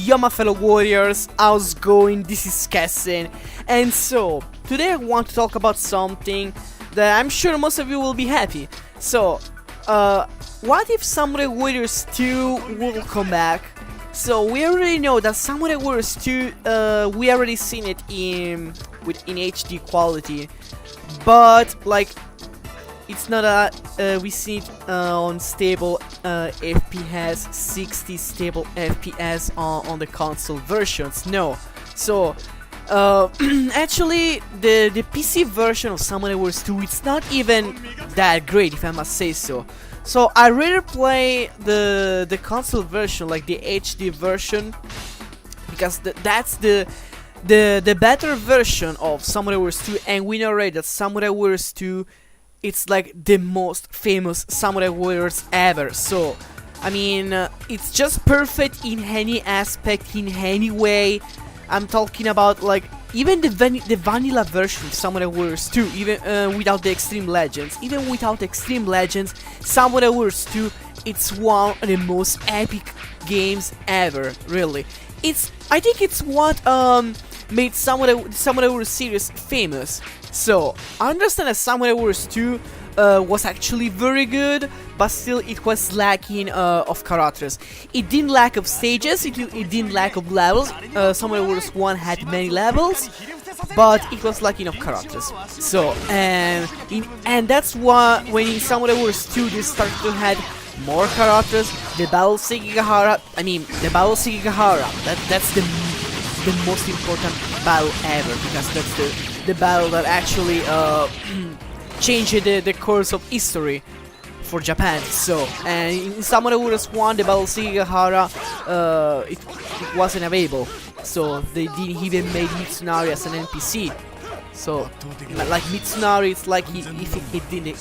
Yo my fellow warriors, how's going? This is Kessin, and so today I want to talk about something that I'm sure most of you will be happy. So, what if Samurai Warriors 2 will come back? So we already know that Samurai Warriors 2, we already seen it in HD quality, but like it's not we see it on stable FPS, 60 stable FPS on the console versions. No, so actually the PC version of Samurai Warriors 2, it's not even that great, if I must say so. So I rather play the console version, like the HD version, because that's the better version of Samurai Warriors 2, and we know already that Samurai Warriors 2, it's like the most famous Samurai Warriors ever. So I mean, it's just perfect in any aspect, in any way. I'm talking about like even the vanilla version of Samurai Warriors 2, even without the Extreme Legends. Even without Extreme Legends, Samurai Warriors 2, it's one of the most epic games ever, really. I think it's what made Samurai Warriors series famous. So I understand that Samurai Warriors 2 was actually very good, but still it was lacking of characters. It didn't lack of stages, it didn't lack of levels. Samurai Warriors 1 had many levels, but it was lacking of characters. So and that's why when in Samurai Warriors 2 they started to have more characters. The Battle Sekigahara, that's the most important battle ever, because that's the battle that actually changed the course of history for Japan. So, and in Samurai Warriors 1, the Battle Sekigahara, it wasn't available, so they didn't even make Mitsunari as an NPC. So, like Mitsunari, it's like it didn't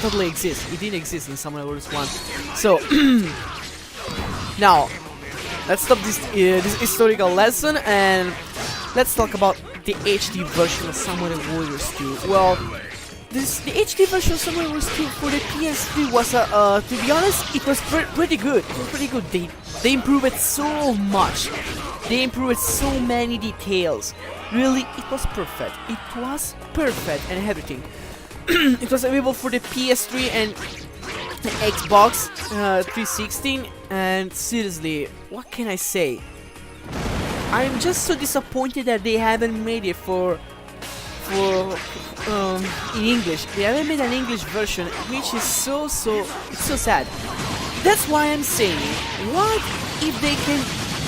totally exist. It didn't exist in Samurai Warriors 1. So, now let's stop this historical lesson and let's talk about the HD version of Samurai Warriors 2. Well, the HD version of Samurai Warriors 2 for the PS3 was to be honest, it was pretty good. It was pretty good. They improved it so much. They improved so many details. Really, it was perfect. It was perfect and everything. It was available for the PS3 and the Xbox 360, and seriously, what can I say? I'm just so disappointed that they haven't made it in English. They haven't made an English version, which is so sad. That's why I'm saying, what if they can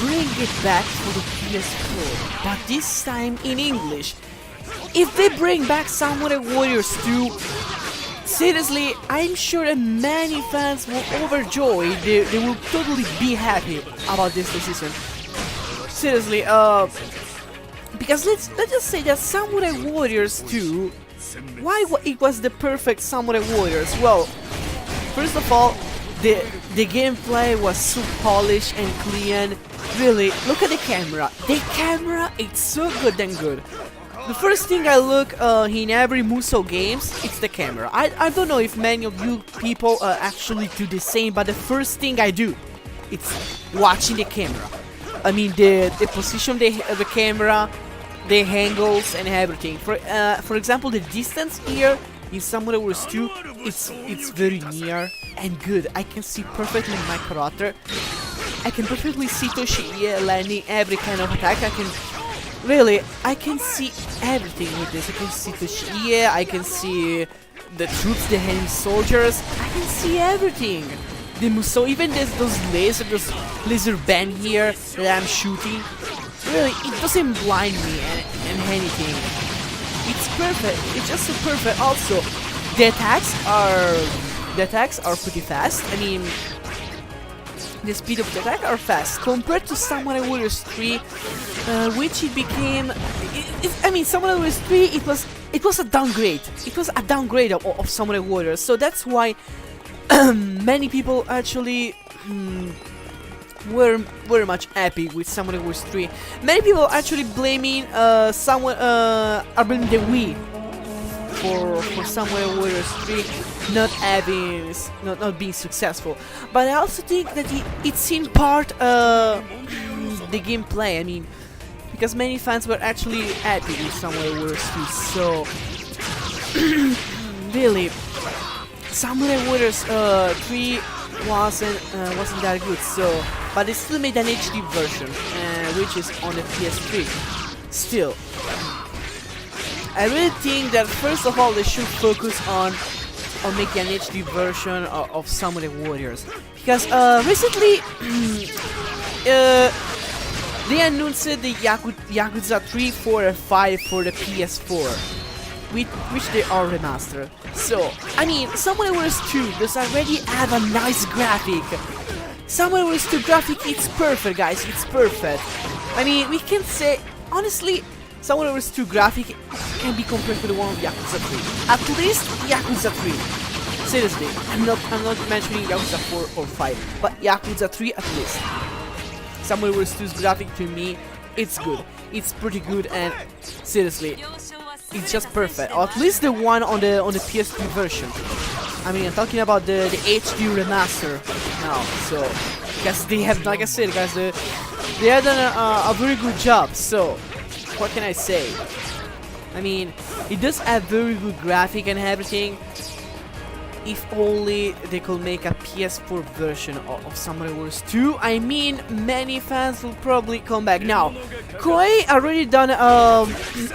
bring it back for the PS4, but this time in English? If they bring back Samurai Warriors 2, seriously, I'm sure that many fans will overjoyed. They will totally be happy about this decision. Seriously, because let's just say that Samurai Warriors 2, why it was the perfect Samurai Warriors? Well, first of all, the gameplay was so polished and clean. Really, look at the camera. The camera, it's so good and good. The first thing I look in every Musou games, it's the camera. I don't know if many of you people actually do the same, but the first thing I do, it's watching the camera. I mean the position of the camera, the angles and everything. For example, the distance here in Samurai Warriors 2, it's very near and good. I can see perfectly my character. I can perfectly see Toshiie landing every kind of attack. I can see everything with this. I can see Toshiie, I can see the troops, the enemy soldiers. I can see everything. The Musou, even those laser band here that I'm shooting. Really, it doesn't blind me and anything. It's perfect. It's just so perfect. Also, the attacks are pretty fast. I mean, the speed of the attack are fast compared to Samurai Warriors 3, which it became. I mean, Samurai Warriors 3, it was a downgrade. It was a downgrade of Samurai Warriors. So that's why many people actually were very much happy with Samurai Warriors 3. Many people actually blaming are blaming the Wii for Samurai Warriors 3 not being successful. But I also think that it's in part the gameplay. I mean, because many fans were actually happy with Samurai Warriors 2. So really, Samurai Warriors 3 wasn't that good. So, but they still made an HD version, which is on the PS3. Still, I really think that first of all they should focus on making an HD version of Samurai Warriors, because recently they announced the Yakuza 3, 4, and 5 for the PS4, which they are remastered. So I mean, Samurai Warriors 2 does already have a nice graphic. Samurai Warriors 2 graphic, it's perfect, guys. It's perfect. I mean, we can say honestly, Samurai Warriors 2 graphic can be compared to the one of Yakuza 3. At least Yakuza 3. Seriously, I'm not mentioning Yakuza 4 or 5, but Yakuza 3 at least. Samurai Warriors 2's graphic, to me, it's good. It's pretty good, and seriously, it's just perfect. Or at least the one on the PS3 version. I mean, I'm talking about the HD remaster now. So, because they have, like I said, guys, they have done a very good job. So, what can I say? I mean, it does have very good graphic and everything. If only they could make a PS4 version of Samurai Warriors 2, I mean, many fans will probably come back. Now, Koei already done a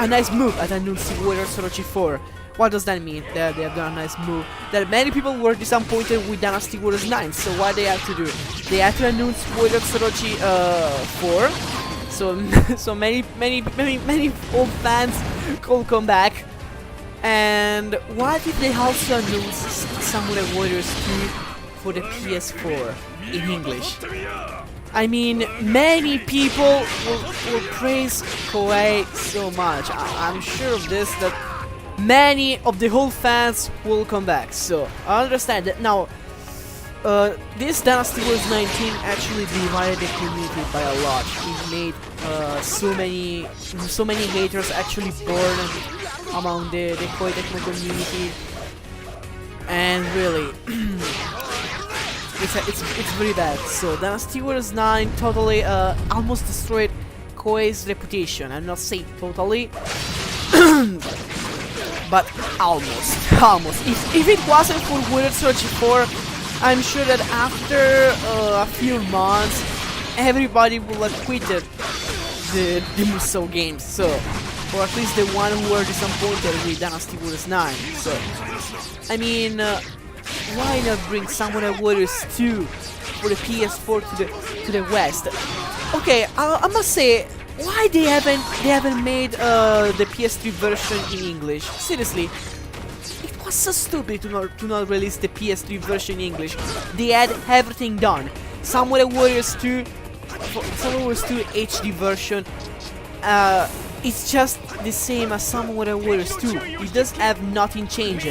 nice move at Dynasty Warriors Orochi 4. What does that mean? That they have done a nice move. That many people were disappointed with Dynasty Warriors 9. So what they have to do? They have to announce Warriors Orochi 4. So many old fans could come back. And what if they also announce Samurai Warriors 2 for the PS4 in English? I mean, many people will praise Koei so much. I'm sure of this, that many of the whole fans will come back. So I understand that now. This Dynasty Warriors 19 actually divided the community by a lot. It made so many haters actually born among the Koei Tecmo community, and really, it's very bad. So Dynasty Warriors 9 totally almost destroyed Koei's reputation. I'm not saying totally, but almost. If it wasn't for Warriors Orochi 4, I'm sure that after a few months, everybody will have quitted the Musou games. So, or at least the one who were disappointed with Dynasty Warriors 9. So, I mean, why not bring Samurai Warriors 2 for the PS4 to the West? Okay, I must say, why they haven't made the PS3 version in English? Seriously. It was so stupid to not release the PS3 version in English. They had everything done. Samurai Warriors 2 HD version. It's just the same as Samurai Warriors 2. It does have nothing changed,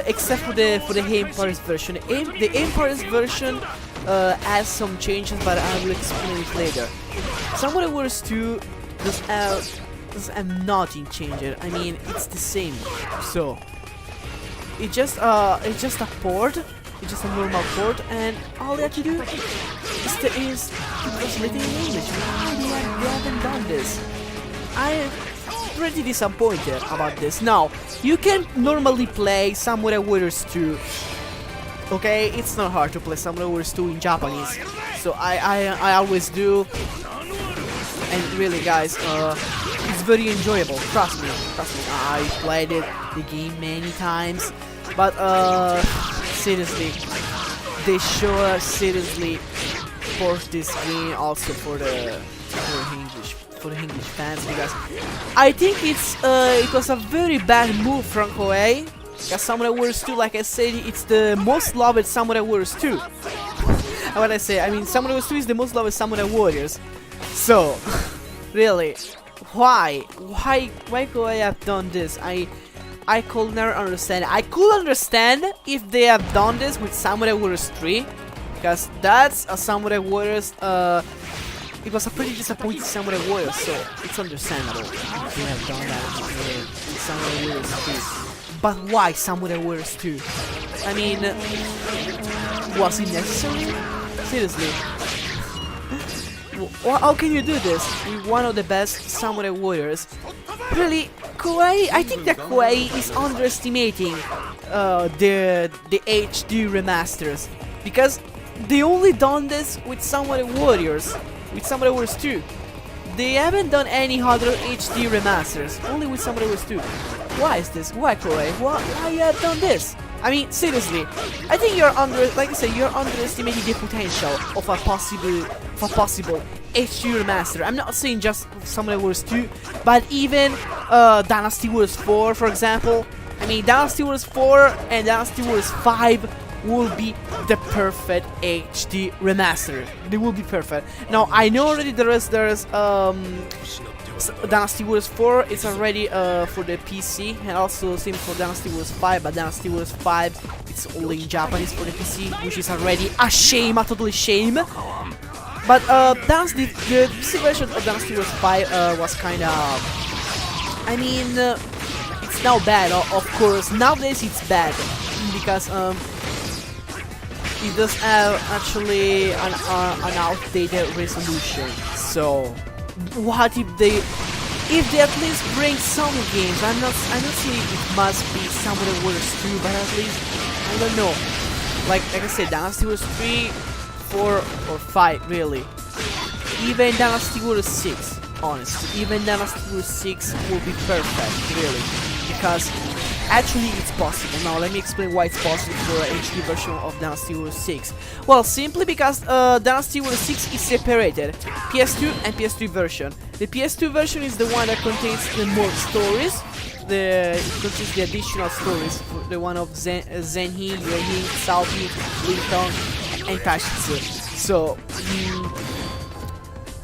except for the Empire's version. The Empire's version has some changes, but I will explain it later. Samurai Warriors 2 does have nothing changed. I mean, it's the same. So. It's just a port. It's just a normal port, and all they have to do is translate it in English. Why they haven't done this? I'm pretty disappointed about this. Now, you can normally play Samurai Warriors 2. Okay, it's not hard to play Samurai Warriors 2 in Japanese, so I always do. And really, guys, it's very enjoyable. Trust me. I played the game many times. But seriously, they should seriously port this game also for the English fans, because I think it was a very bad move from Koei. Because Samurai Warriors 2, like I said, it's the most loved Samurai Warriors 2. What I say? I mean, Samurai Warriors 2 is the most loved Samurai Warriors. So, really, why Koei have done this? I could never understand. I could understand if they have done this with Samurai Warriors 3, because that's a Samurai Warriors. It was a pretty disappointing Samurai Warriors, so it's understandable if they have done that with Samurai Warriors 3. But why Samurai Warriors 2? I mean, was it necessary? Seriously. How can you do this with one of the best Samurai Warriors? Really, Koei, I think that Koei is underestimating the HD remasters, because they only done this with Samurai Warriors, with Samurai Warriors 2. They haven't done any other HD remasters, only with Samurai Warriors 2. Why is this? Why, Koei? Why you have done this? I mean, seriously, I think you're underestimating the potential of a possible HD remaster. I'm not saying just Samurai Warriors 2, but even Dynasty Warriors 4, for example. I mean, Dynasty Warriors 4 and Dynasty Warriors 5 will be the perfect HD remaster. They will be perfect. Now, I know already there's Dynasty Warriors 4 is already for the PC, and also same for Dynasty Warriors 5, but Dynasty Warriors 5 it's only in Japanese for the PC, which is already a shame, a totally shame. But the PC version of Dynasty Warriors 5 was kind of, I mean, it's now bad, of course. Nowadays it's bad because it does have actually an outdated resolution. So what if they at least bring some games? I'm not saying it must be Samurai Warriors 2, but at least, I don't know, like I said, Dynasty Warriors 3, 4 or 5, really. Even Dynasty Warriors 6, honestly, even Dynasty Warriors 6 will be perfect, really, because actually it's possible. Now let me explain why it's possible for an HD version of Dynasty Warriors 6. Well, simply because Dynasty Warriors 6 is separated, PS2 and PS3 version. The PS2 version is the one that contains the more stories. It contains the additional stories, the one of Zenhi, Yohi, Saopi, Linton, and Kashitsu. So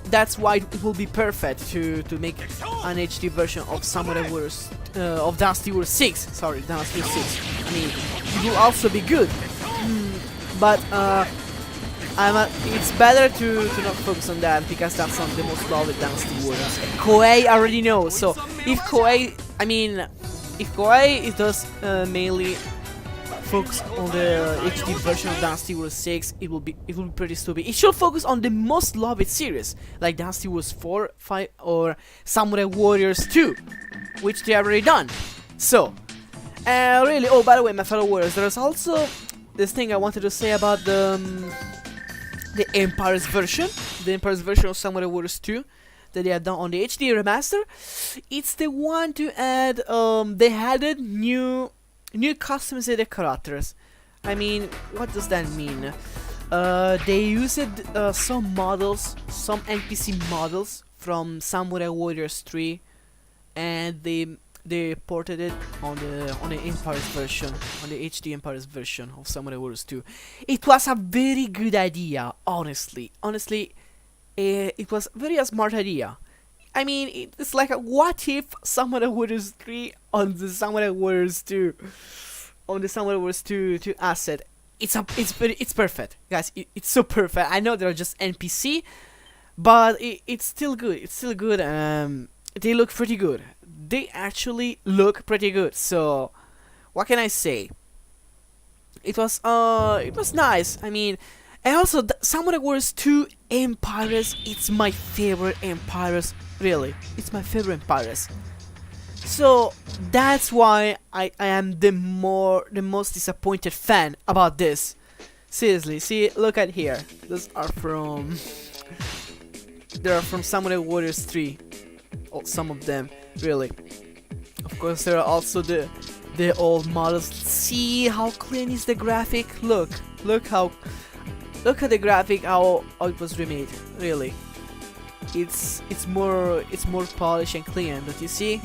that's why it will be perfect to make an HD version of Samurai Warriors, of Dynasty Warriors 6. Sorry, Dynasty Warriors 6. I mean, it will also be good, but it's better to not focus on that, because that's not the most loved Dynasty Warriors. Koei already knows. So if Koei, it does mainly focus on the HD version of Dynasty Warriors 6, it will be pretty stupid. It should focus on the most loved series, like Dynasty Warriors 4, 5, or Samurai Warriors 2, which they have already done. So, really, oh, by the way, my fellow warriors, there's also this thing I wanted to say about the Empire's version, of Samurai Warriors 2 that they have done on the HD remaster. It's the one to add, they added new customized characters. I mean, what does that mean? They used some models, some NPC models from Samurai Warriors 3, and they ported it on the Empire's version, on the HD Empire's version of Samurai Warriors 2. It was a very good idea, honestly. It was a very smart idea. I mean, it's like a what if Samurai Warriors 3 on the Samurai Warriors 2, asset. It's perfect, guys. It's so perfect. I know they're just NPC, but it's still good. It's still good. They look pretty good. They actually look pretty good. So, what can I say? It was nice. I mean, and also Samurai Warriors 2 Empires. It's my favorite Empires. Really, it's my favorite Empires. So that's why I am the most disappointed fan about this. Seriously, see, look at here. Those are from Samurai Warriors 3. Oh, some of them, really. Of course, there are also the old models. See how clean is the graphic? Look at the graphic, how it was remade. Really, it's more polished and clean. Don't you see?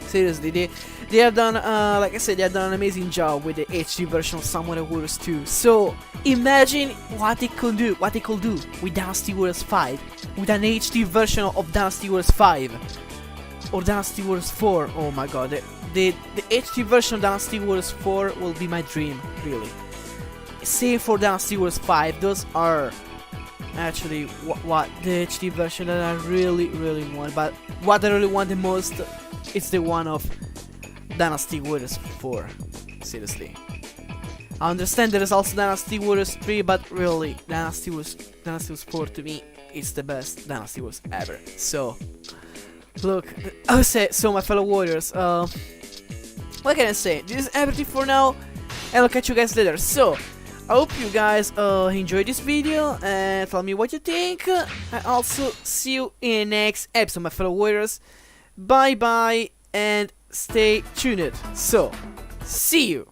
Seriously, they have done, like I said, they have done an amazing job with the HD version of Samurai Warriors 2. So imagine what they could do with Dynasty Warriors 5, with an HD version of Dynasty Warriors 5 or Dynasty Warriors 4. Oh my god, the HD version of Dynasty Warriors 4 will be my dream, really. Same for Dynasty Warriors 5. Those are actually what the HD version that I really want. But what I really want the most, it's the one of Dynasty Warriors 4. Seriously. I understand there is also Dynasty Warriors 3, but really, Dynasty Wars 4 to me is the best Dynasty Wars ever. So, look, I say so, my fellow warriors. What can I say? This is everything for now, and I'll catch you guys later. So, I hope you guys enjoyed this video and tell me what you think. I also see you in the next episode, my fellow warriors. Bye bye and stay tuned. So, see you.